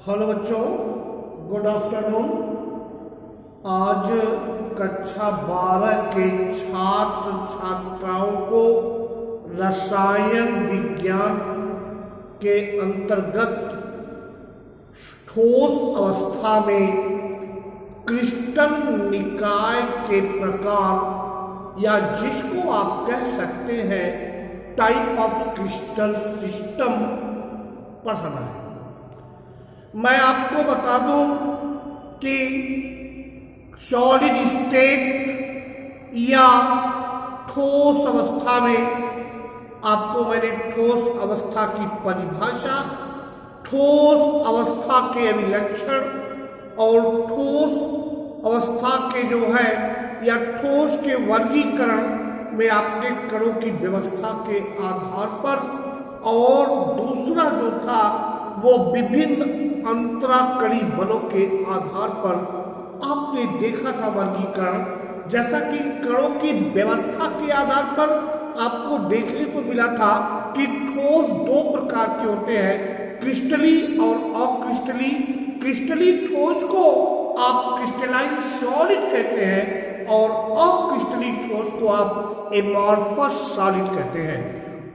Hello बच्चों, good afternoon. आज कक्षा 12 के छात्र छात्राओं को रसायन विज्ञान के अंतर्गत ठोस अवस्था में क्रिस्टल निकाय के प्रकार या जिसको आप कह सकते हैं टाइप ऑफ क्रिस्टल सिस्टम पढ़ाना है। मैं आपको बता दूं कि सॉलिड स्टेट या ठोस अवस्था में आपको मैंने ठोस अवस्था की परिभाषा, ठोस अवस्था के अभिलक्षण और ठोस अवस्था के जो है या ठोस के वर्गीकरण में आपने कणों की व्यवस्था के आधार पर, और दूसरा जो था वो विभिन्न अंतराकणी बलों के आधार पर आपने देखा था वर्गीकरण। जैसा कि कणों की व्यवस्था के आधार पर आपको देखने को मिला था कि ठोस दो प्रकार के होते हैं, क्रिस्टली और अक्रिस्टली। क्रिस्टली ठोस को आप क्रिस्टलाइन सॉलिड कहते हैं और अक्रिस्टली ठोस को आप एमॉर्फस सॉलिड कहते हैं।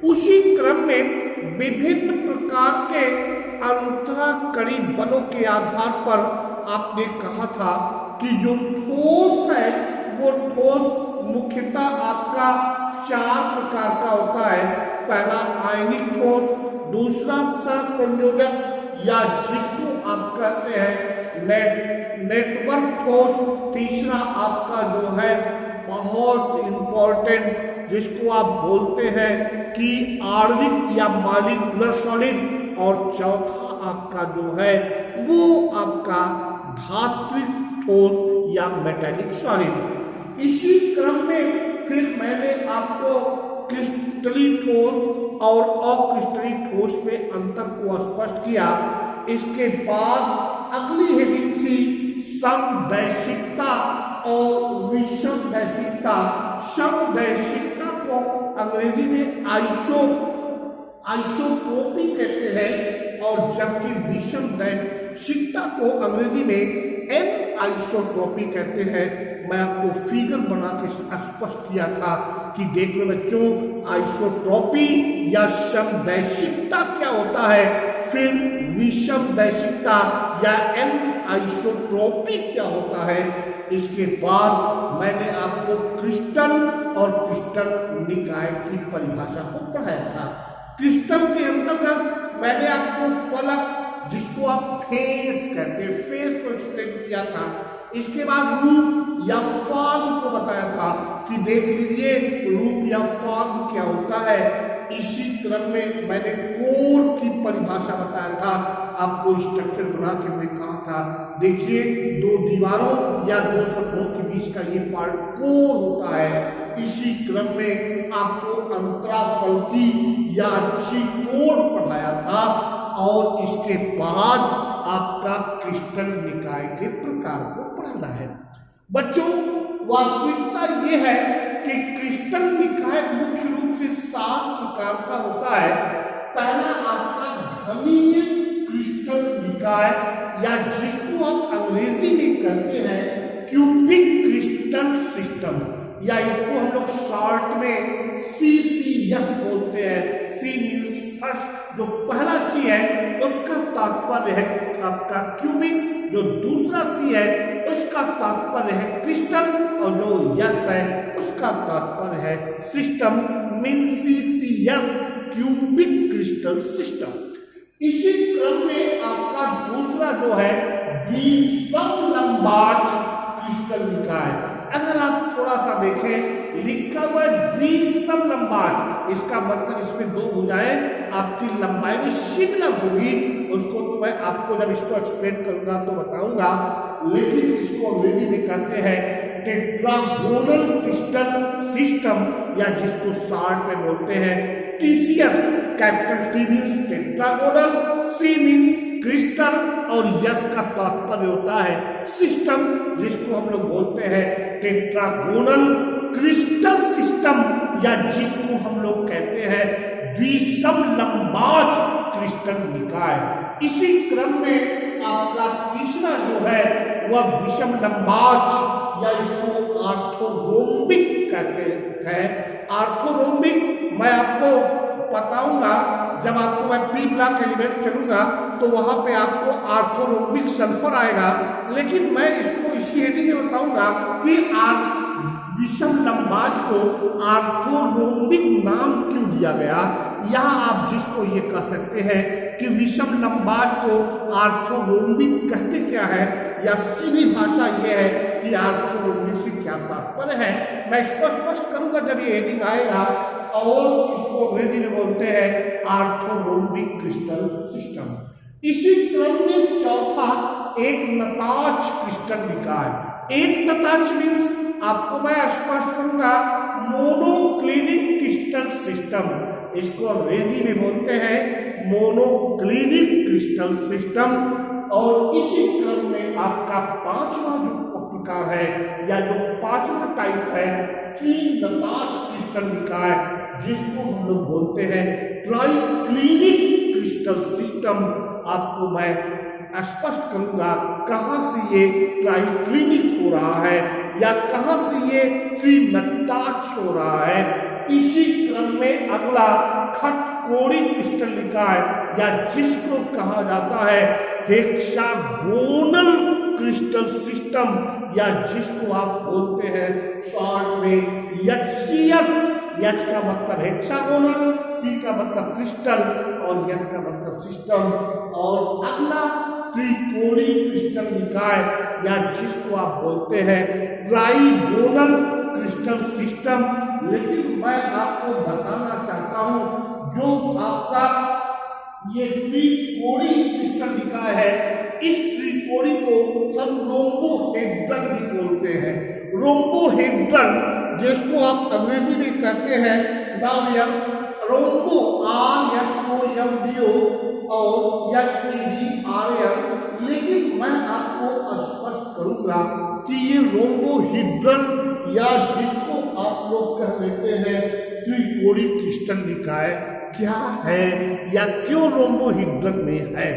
उसी क्रम में विभिन्न प्रकार के अंतराकणी बलों के आधार पर आपने कहा था कि जो ठोस है वो ठोस मुख्यतः आपका 4 प्रकार का होता है। पहला आयनिक ठोस, दूसरा सहसंयोजक या जिसको आप कहते हैं नेटवर्क ठोस, तीसरा आपका जो है बहुत इंपॉर्टेंट जिसको आप बोलते हैं कि आणविक या मॉलिक्यूलर सॉलिड, और चौथा आपका जो है वो आपका धात्विक ठोस या मेटालिक सॉलिड। इसी क्रम में फिर मैंने आपको क्रिस्टली ठोस और अक्रिस्टली ठोस में अंतर को स्पष्ट किया। इसके बाद अगली हेडिंग थी समदैशिकता और विषमदैशिकता। समदैशिकता को अंग्रेजी में आइसोट्रोपी कहते हैं, और जबकि विषमदैशिकता को अंग्रेजी में एनआइसोट्रोपी कहते हैं। मैं आपको फिगर बना के स्पष्ट किया था कि देख लो बच्चों, आइसोट्रोपी या समदैशिकता क्या होता है, फिर विषमदैशिकता या एनआइसोट्रोपी क्या होता है। इसके बाद मैंने आपको क्रिस्टल और क्रिस्टल निकाय की परिभाषा को पढ़ाया था। क्रिस्टल के अंतर्गत मैंने आपको फलक, जिसको आप फेस कहते हैं, फेस को एक्सप्लेन किया था। इसके बाद रूप या फॉर्म को बताया था कि देख लीजिए रूप या फॉर्म क्या होता है। इसी क्रम में मैंने कोर की परिभाषा बताया था, आपको स्ट्रक्चर बना के मैं कहा था देखिए दो दीवारों या दो सतहों के बीच का ये पार्ट कोर होता है। इसी क्रम में आपको अंतराफलकी या अच्छी कोर पढ़ाया था, और इसके बाद आपका क्रिस्टल निकाय के प्रकार को पढ़ाना है। बच्चों, वास्तविकता ये है कि क्रिस्टल निकाय मुख्य रूप से 7 प्रकार का होता है। पहला आपका घनीय क्रिस्टल निकाय या जिसको आप अंग्रेजी में कहते हैं क्यूबिक क्रिस्टल सिस्टम, या इसको हम लोग शॉर्ट में CCS बोलते हैं। सी मीन्स फर्स्ट, जो पहला सी है उसका तात्पर्य है आपका क्यूबिक, जो दूसरा सी है उसका तात्पर्य है क्रिस्टल, और जो यस है उसका तात्पर्य है system. Means CCS cubic crystal system. इसी क्रम में आपका दूसरा जो है द्विसमलंबाट क्रिस्टल निकाय। अगर आप थोड़ा सा देखें, लिखा हुआ द्विसमलंबाट, इसका मतलब इसमें 2 भुजाएं आपकी लंबाई में सिमिलर होगी। उसको तो मैं आपको जब इसको एक्सप्लेन करूंगा तो बताऊंगा, लेकिन इसको अंग्रेजी में कहते हैं टेट्रागोनल क्रिस्टल सिस्टम, या जिसको शॉर्ट में बोलते हैं TCS। Capital T means tetragonal, C means crystal, और यस का तात्पर्य होता है सिस्टम, जिसको हम लोग बोलते हैं टेट्रागोनल क्रिस्टल सिस्टम, या जिसको हम लोग कहते हैं द्विसमलंबाट क्रिस्टल निकाय। इसी क्रम में आपका तीसरा जो है वह विषम लंबाच या इसको आर्थोरोम्बिक कहते हैं। आर्थोरोम्बिक मैं आपको बताऊंगा, जब आपको मैं पी ब्लॉक एलिमेंट चलूंगा तो वहां पे आपको आर्थोरोम्बिक सल्फर आएगा, लेकिन मैं इसको इसी हेडिंग में बताऊंगा कि विषम लंबाज को आर्थोरोम्बिक नाम क्यों दिया गया। यहाँ आप जिसको ये कह सकते हैं कि विषम लंबाज को आर्थोरोम्बिक कहते क्या है, या सीधी भाषा ये है कि आर्थोरोम्बिक से क्या तात्पर्य है, मैं इसको स्पष्ट करूंगा जब ये हेडिंग आएगा। और इसको अंग्रेजी में बोलते हैं आर्थोरोम्बिक क्रिस्टल सिस्टम। इसी क्रम में चौथा एक नताच क्रिस्टल निकाय। एक नताच मीन्स आपको मैं स्पष्ट करूंगा मोनोक्लिनिक क्रिस्टल सिस्टम, इसको अंग्रेजी में बोलते हैं मोनोक्लिनिक क्रिस्टल सिस्टम। और इसी क्रम में आपका पांचवा जो प्रकार है या जो पांचवा टाइप है कि नताच क्रिस्टल निकाय, जिसको हम लोग बोलते हैं ट्राइक्लिनिक क्रिस्टल सिस्टम। आपको मैं स्पष्ट करूंगा कहां से ये ट्राइक्लिनिक हो रहा है या कहां से ये त्रिनताच हो रहा है। इसी क्रम में अगला खटकोरी क्रिस्टल निकाय या जिसको कहा जाता है हेक्सागोनल क्रिस्टल सिस्टम, या जिसको आप बोलते हैं शॉर्ट में एचसीएस। एच का मतलब हेक्सागोनल, सी का मतलब क्रिस्टल और एस का मतलब सिस्टम। और अगला त्रिकोणी क्रिस्टल निकाय या जिसको आप बोलते हैं ट्राइगोनल क्रिस्टल सिस्टम। लेकिन मैं आपको बताना चाहता हूं जो आपका ये त्रिकोणी क्रिस्टल निकाय है, इस त्रिकोणी को हम रोम्बोहेड्रल भी बोलते हैं। रोम्बोहेड्रल जिसको आप अंग्रेजी में कहते हैं नाम रोम्बो RHOMBO और HEDRL। लेकिन मैं आपको स्पष्ट करूंगा कि ये रोम्बोहेड्रल या जिसको आप लोग कह लेते हैं त्रिकोणी क्रिस्टल निकाय क्या है या क्यों रोम्बोहेड्रल में है।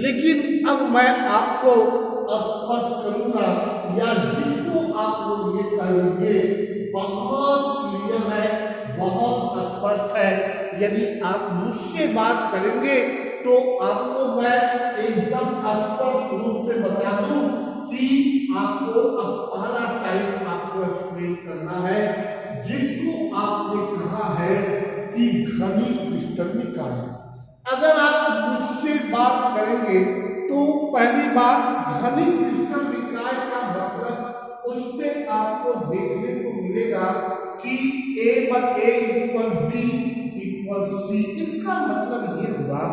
लेकिन अब मैं आपको स्पष्ट करूंगा या जिसको आप लोग ये कह लीजिए बहुत क्लियर है, बहुत स्पष्ट है। यदि आप मुझसे बात करेंगे तो आपको मैं एकदम स्पष्ट रूप से बता दूं कि आपको अब पहला टाइप आपको एक्सप्लेन करना है, जिसको आपने कहा है कि घनी क्रिस्टल निकाय। अगर आप मुझसे बात करेंगे तो पहली बात घनी क्रिस्टल निकाय का मतलब उसमें आपको देखने को मिलेगा कि A/A = B = C। इसका मतलब ये हुआ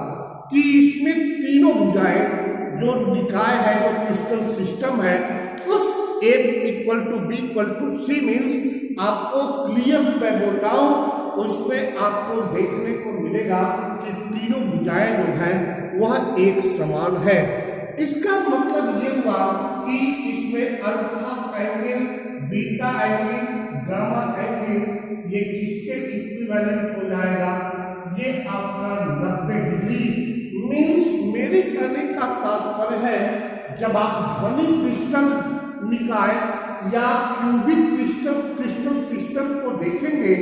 कि इसमें तीनों भुजाएं जो निकाय है, जो क्रिस्टल सिस्टम है, उस A = B = C मीन्स आपको क्लियर मैं बोल रहा हूं, उसमें आपको देखने को मिलेगा कि तीनों भुजाएं जो हैं वह एक समान है। इसका मतलब ये हुआ कि इसमें alpha angle, beta angle, gamma angle ये किसके इक्विवेलेंट हो जाएगा, ये आपका 90 डिग्री। मीन्स मेरे कहने का तात्पर्य है जब आप घनी क्रिस्टल निकाय या क्यूबिक क्रिस्टल सिस्टम को देखेंगे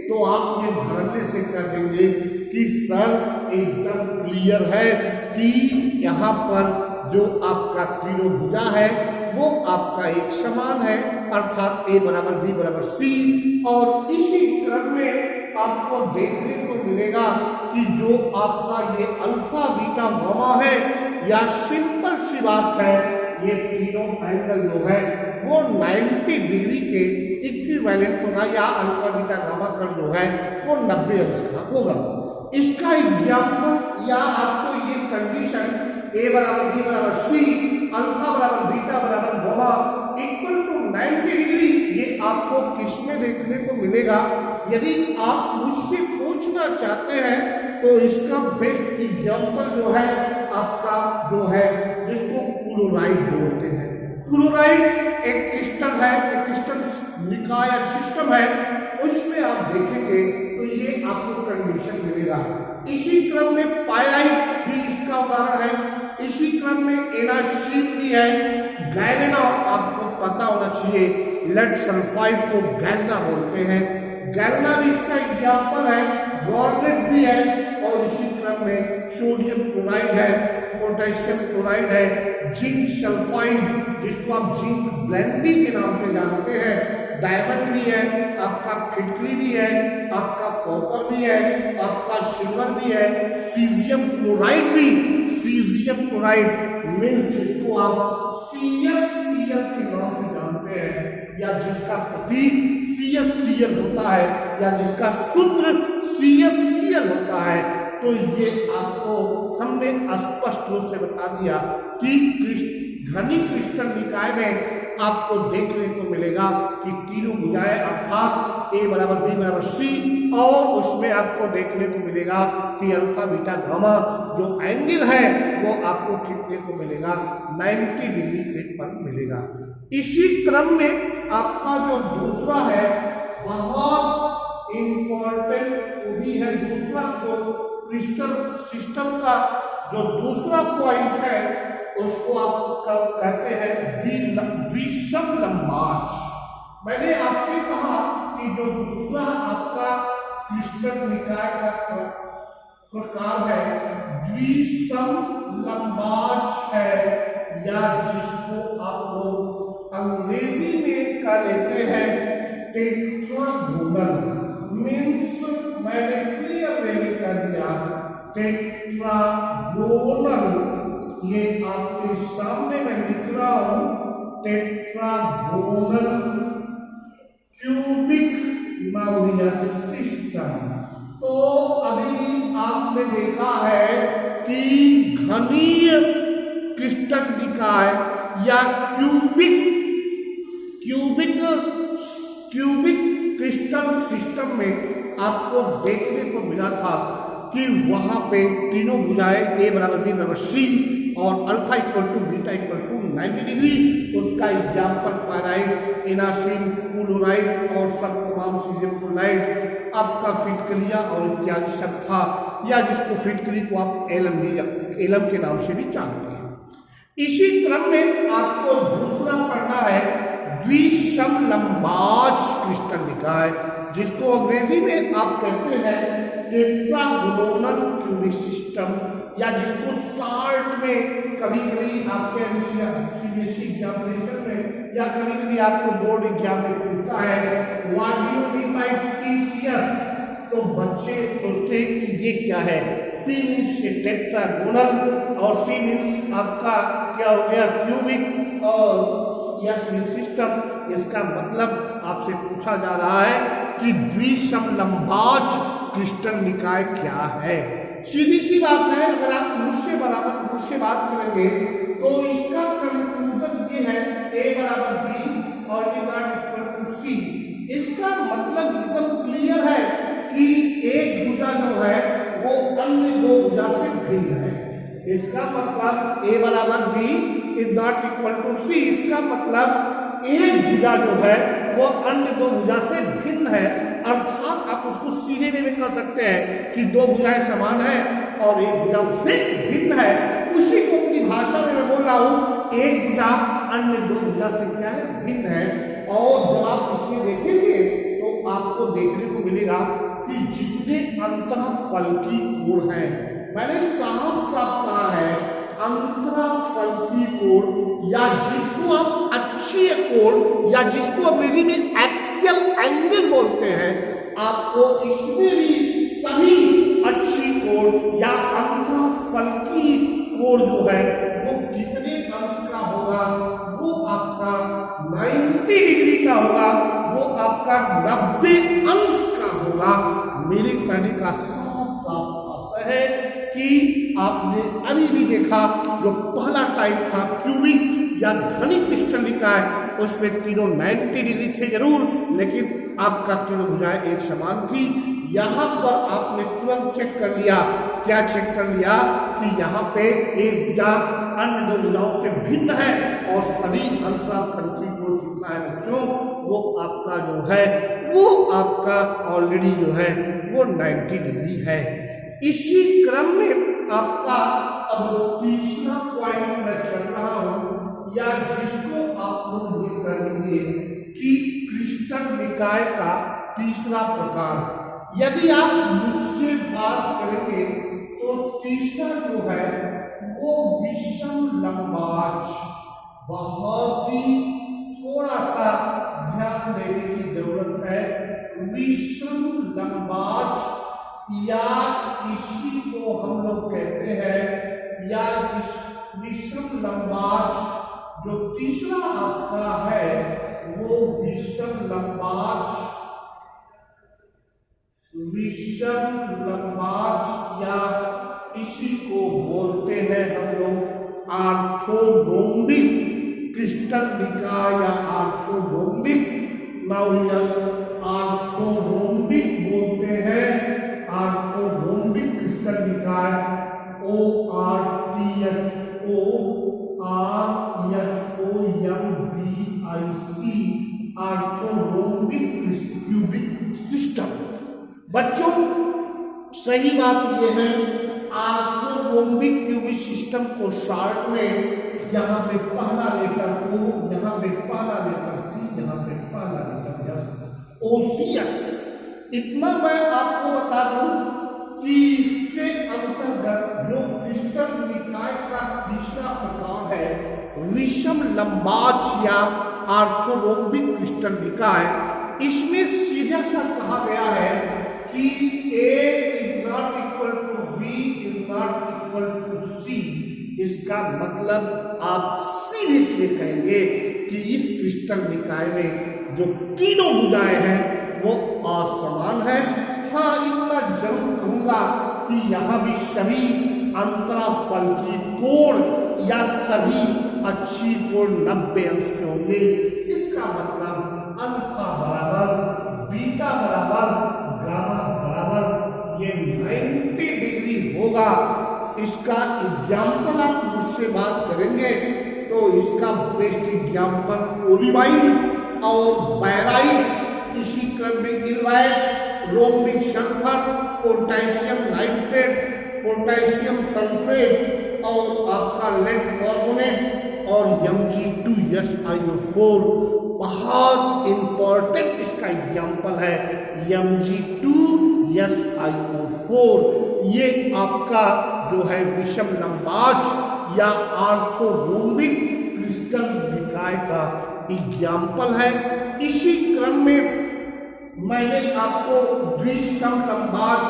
तो आप ये धरने से कह देंगे कि सर एकदम क्लियर है कि यहाँ पर जो आपका तीनों भुजा है वो आपका एक समान है, अर्थात A = B = C। और इसी क्रम में आपको देखने को मिलेगा कि जो आपका ये अल्फा बीटा गामा है या सिंपल सी बात है, ये तीनों एंगल जो है वो 90 डिग्री के इक्विवेलेंट होगा या अल्फा बीटा गामा कण जो है वो 90 अंश का होगा। इसका एग्जाम्पल या आपको ये condition A = B = C, alpha = beta = gamma = 90 degree, ये आपको किसमें देखने को मिलेगा। यदि आप मुझसे पूछना चाहते हैं तो इसका बेस्ट एग्जाम्पल जो है आपका जो है जिसको क्लोराइड बोलते हैं। क्लोराइड एक क्रिस्टल है, एक क्रिस्टल निकाय सिस्टम है, उसमें आप देखेंगे तो ये आपको कंडीशन मिलेगा। इसी क्रम में पायराइट भी इसका उदाहरण है। इसी क्रम में एनाशीन भी है, गैलेना, आपको पता होना चाहिए लेड सल्फाइड को गैलेना बोलते हैं, गैलेना भी इसका एग्जाम्पल है, गॉर्नेट भी है, और इसी क्रम में सोडियम क्लोराइड है, पोटेशियम क्लोराइड है, जिंक सल्फाइड जिसको आप जिंक ब्लेंडी के नाम से जानते हैं, डायमंड भी है, आपका फिटकरी भी है, आपका कॉपर भी है, आपका सिल्वर भी है, सीजियम क्लोराइड भी, सीजियम क्लोराइड मीन्स जिसको आप CaCl के नाम से जानते हैं, या जिसका प्रतीक CaCl होता है, या जिसका सूत्र CaCl होता है। तो ये आपको हमने स्पष्ट रूप से बता दिया कि घनी क्रिस्टल निकाय में आपको देखने को मिलेगा कि तीनों भुजाएं अर्थात A बराबर B बराबर C, और उसमें आपको देखने को मिलेगा कि अल्फा बीटा गामा जो एंगल है वो आपको कितने को मिलेगा, 90 डिग्री के पर मिलेगा। इसी क्रम में आपका जो दूसरा है बहुत इंपॉर्टेंट वो भी है, दूसरा जो क्रिस्टल सिस्टम का जो दूसरा पॉइंट है उसको आप कहते हैं द्विसम लंबाज। मैंने आपसे कहा कि जो दूसरा आपका क्रिस्टल निकाय का प्रकार है द्विसम लंबाज है, या जिसको आप लोग अंग्रेजी में क्या लेते हैं टेट्रागोनल, मीन्स मैंने क्लियर मैंने कर दिया टेट्रागोनल, ये आपके सामने मैं लिख रहा हूं टेट्रागोनल क्यूबिक मॉड्यूलर सिस्टम। तो अभी आपने देखा है कि घनीय क्रिस्टल निकाय या क्यूबिक क्रिस्टल सिस्टम में आपको देखने को मिला था कि वहां पे तीनों भुजाएं A बराबर B बराबर C और alpha equal to beta equal to 90 degree, उसका एग्जाम्पल पैराइड, एनासिन, क्लोराइड और सब तमाम सीजियम क्लोराइड, आपका फिटकरिया और इत्यादि सब था, या जिसको फिटकरी को आप एलम के नाम से भी जानते हैं। इसी क्रम में आपको दूसरा पढ़ना है द्विसम लंबाज क्रिस्टल निकाय, जिसको अंग्रेजी में आप कहते हैं टेट्रागोनल क्यूबिक सिस्टम, या जिसको शॉर्ट में कभी कभी आपके CBSE एग्जामिनेशन में या कभी कभी आपको बोर्ड एग्जाम में पूछता है what do you mean by TCS, तो बच्चे सोचते हैं कि ये क्या है। T मीन्स टेट्रागोनल और C मीन्स आपका क्या हो गया क्यूबिक, और S मीन्स सिस्टम। इसका मतलब आपसे पूछा जा रहा है कि द्विसम लंबाज क्रिस्टल निकाय क्या है। सीधी सी बात है, अगर आप मुझसे बात करेंगे तो इसका कंक्लूजन ये है A बराबर B और A not equal to C। इसका मतलब एकदम क्लियर है कि एक भुजा जो है वो अन्य दो भुजा से भिन्न है। इसका मतलब A बराबर B is not equal to C, इसका मतलब एक भुजा जो है वो अन्य दो भुजा से भिन्न है, अर्थात आप उसको सीधे में कह सकते हैं कि दो भुजाएं समान हैं और एक भुजा उससे भिन्न है। उसी को अपनी भाषा में मैं बोल रहा हूं, एक भुजा अन्य दो भुजा से क्या है, भिन्न है। और जब आप इसमें देखेंगे तो आपको देखने को मिलेगा कि जितने अंतःफलकी कोण हैं, मैंने साफ साफ कहा है अंतःफलकी कोण, या जिसको आप अक्षीय कोण या जिसको अंग्रेजी में एक्सियल एंगल बोलते हैं, आपको इसमें भी सभी अक्षीय कोण या अंतःफलकी कोण जो है वो कितने अंश का होगा, वो आपका 90 डिग्री का होगा, वो आपका 90 अंश का होगा। मेरे कहने का साफ साफ आशय है कि आपने अभी भी देखा जो पहला टाइप था क्यूबिक या घनी क्रिस्टल निकाय, उसमें तीनों 90 डिग्री थे जरूर, लेकिन आपका तीनों भुजाएं एक समान थी। यहाँ पर आपने तुरंत चेक कर लिया, क्या चेक कर लिया कि यहाँ पे एक भुजा अन्य दो भुजाओं से भिन्न है, और सभी अंतःफलकी कोण कितना है बच्चों, वो आपका जो है वो आपका ऑलरेडी जो है वो 90 डिग्री है। इसी क्रम में आपका अब तीसरा पॉइंट मैं चल रहा हूं, या जिसको आप लोग ये कर लीजिए कि क्रिस्टल निकाय का तीसरा प्रकार। यदि आप मुझसे बात करेंगे तो तीसरा जो है वो विषम लंबाच, बहुत ही थोड़ा सा ध्यान देने की जरूरत है। विषम लंबाच, या इसी को हम लोग कहते हैं, या इस विषम लंबाच जो तीसरा आपका है वो विषम लंबाच, या इसी को बोलते हैं हम लोग आर्थोरोम्बिक क्रिस्टल निकाय या आर्थोरोम्बिक। आर्थोरोम्बिक बोलते हैं, आर्थोरोम्बिक क्रिस्टल निकाय, ORTHOREHOMBIC, आर्थोरोम्बिक क्यूबिक सिस्टम। बच्चों सही बात यह है, आर्थोरोम्बिक क्यूबिक सिस्टम को शॉर्ट में यहाँ पे पहला लेटर O, यहाँ पे पहला लेटर C, यहाँ पे पहला लेटर S, OCS। इतना मैं आपको बता दूं कि इसके अंतर्गत जो क्रिस्टल निकाय का तीसरा प्रकार है विषम लंबाच या आर्थोरोम्बिक क्रिस्टल निकाय, इसमें सीधा सा कहा गया है कि A is not equal to B is not equal to C। इसका मतलब आप सीधे सीधे कहेंगे कि इस क्रिस्टल निकाय में जो तीनों भुजाएं हैं वो असमान है। हाँ, इतना जरूर कहूंगा कि यहाँ भी सभी अंतराफल की कोण या सभी अच्छी कोण 90 अंश के होंगे। इसका मतलब अल्फा बराबर बीटा बराबर गामा बराबर ये 90 डिग्री होगा। इसका एग्जाम्पल आप मुझसे बात करेंगे तो इसका बेस्ट एग्जाम्पल ओलिवाइन और बैराइट, इसी क्रम में गिलवाइट, rhombic sulphur, potassium nitrate, potassium sulphate और आपका लेड कार्बोनेट और Mg2SiO4 बहुत इंपॉर्टेंट इसका एग्जाम्पल है। Mg2SiO4 ये आपका जो है विषम लंबाच या आर्थोरोम्बिक क्रिस्टल निकाय का एग्जाम्पल है। इसी क्रम में मैंने आपको द्विसम लंबाच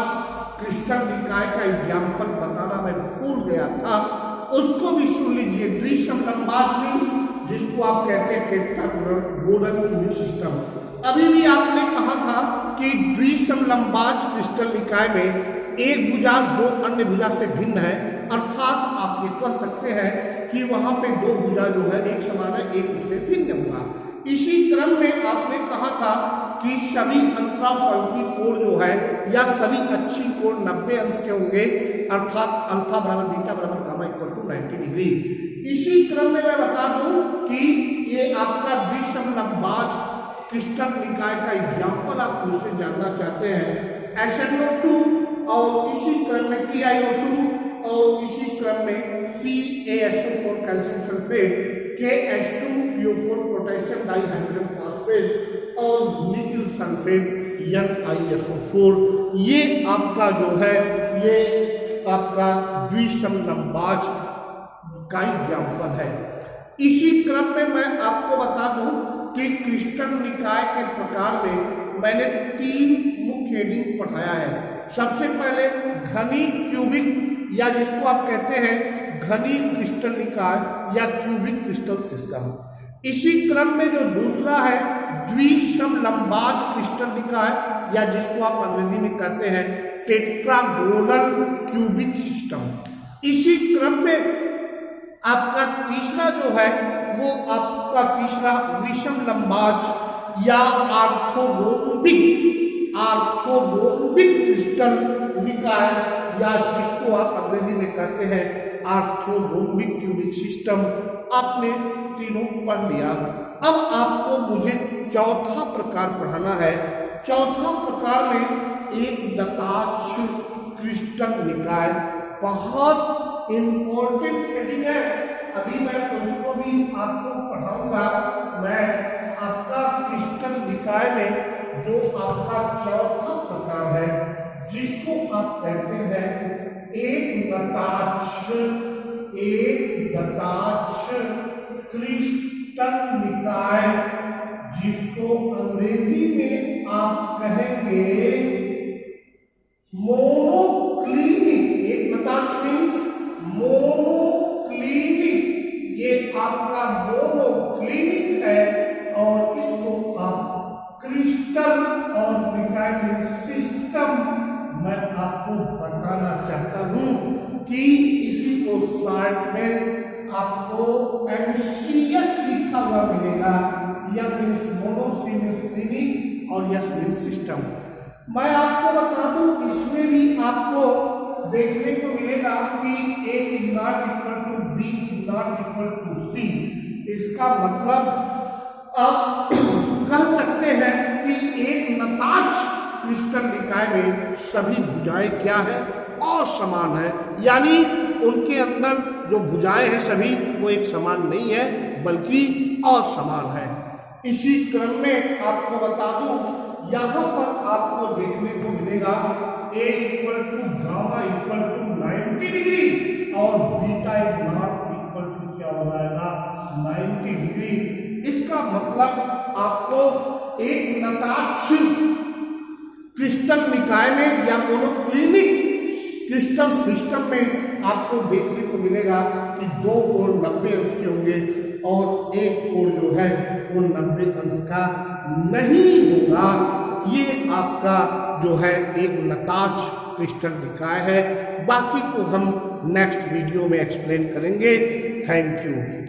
क्रिस्टल निकाय का एग्जाम्पल बताना मैं भूल गया था, उसको भी सुन लीजिए। द्विसम लंबाच मीन्स जिसको आप कहते हैं टेट्रागोनल क्यूबिक सिस्टम। अभी भी आपने कहा था कि द्विसम लंबाच क्रिस्टल निकाय में एक भुजा दो अन्य भुजा से भिन्न है, अर्थात आप ये कह सकते हैं कि वहां पे दो भुजा जो है एक समान है, एक उससे भिन्न होगा। इसी क्रम में आपने कहा था कि सभी अंतराफल की कोण जो है या सभी अच्छी कोण 90 अंश के होंगे, अर्थात अल्फा बराबर बीटा बराबर गामा इक्वल टू 90 डिग्री। इसी क्रम में मैं बता दूं कि ये आपका द्विसम लंबाच क्रिस्टल निकाय का एग्जाम्पल आप मुझसे जानना चाहते हैं। SnO2 और इसी क्रम में TiO2 और इसी क्रम में CaSO4 calcium sulphate, KH2PO4 potassium dihydrogen phosphate और निकल सल्फेट NiSO4, ये आपका जो है ये आपका द्विसम लंबाच का एग्जाम्पल है। इसी क्रम में मैं आपको बता दूं कि क्रिस्टल निकाय के प्रकार में मैंने 3 मुख्य हेडिंग पढ़ाया है। सबसे पहले घनी क्यूबिक या जिसको आप कहते हैं घनी क्रिस्टल निकाय या क्यूबिक क्रिस्टल सिस्टम। इसी क्रम में जो दूसरा है द्विसम लंबाच क्रिस्टल निकाय या जिसको आप अंग्रेजी में कहते हैं टेट्रागोनल क्यूबिक सिस्टम। इसी क्रम में आपका तीसरा जो है वो आपका तीसरा विषम लंबाच या आर्थोरोम्बिक क्रिस्टल निकाय या जिसको आप अंग्रेजी में कहते हैं आर्थोरोम्बिक क्यूबिक सिस्टम। आपने तीनों पढ़ लिया। अब आपको मुझे चौथा प्रकार पढ़ाना है। चौथा प्रकार में एक नताक्ष क्रिस्टल निकाय बहुत इंपॉर्टेंट हेडिंग है, अभी मैं उसको भी आपको पढ़ाऊंगा। मैं आपका क्रिस्टल निकाय में जो आपका चौथा प्रकार है जिसको आप कहते हैं एक नताक्ष क्रिस्टल निकाय, जिसको अंग्रेजी में आप कहेंगे मोनोक्लिनिक। एक नताक्ष मीन्स मोनोक्लिनिक, ये आपका मोनोक्लिनिक है और इसको आप क्रिस्टल और निकाय में सिस्टम, मैं आपको बताना चाहता हूं कि इसी को शॉर्ट में आपको MCS लिखा हुआ मिलेगा। यह मीन्स मोनो मीन्स क्लिनिक और यस मीन्स सिस्टम। मैं आपको बता दूं इसमें भी आपको देखने को मिलेगा कि A is not equal to B is not equal to C। इसका मतलब आप कह सकते हैं कि एक नताक्ष क्रिस्टल निकाय में सभी भुजाएं क्या है, असमान है, यानी उनके अंदर जो भुजाएं हैं सभी वो एक समान नहीं है बल्कि असमान है। इसी क्रम में आपको बता दूं यहाँ पर आपको देखने को मिलेगा A equal to gamma equal to 90 degree और बीटा नॉट इक्वल टू क्या हो जाएगा 90 डिग्री। इसका मतलब आपको एक नताक्ष क्रिस्टल निकाय में या मोनोक्लिनिक क्रिस्टल सिस्टम में आपको देखने को मिलेगा कि दो कोण 90 अंश के होंगे और एक कोण जो है वो 90 अंश का नहीं होगा। ये आपका जो है एक नताक्ष क्रिस्टल निकाय है। बाकी को हम नेक्स्ट वीडियो में एक्सप्लेन करेंगे। Thank you.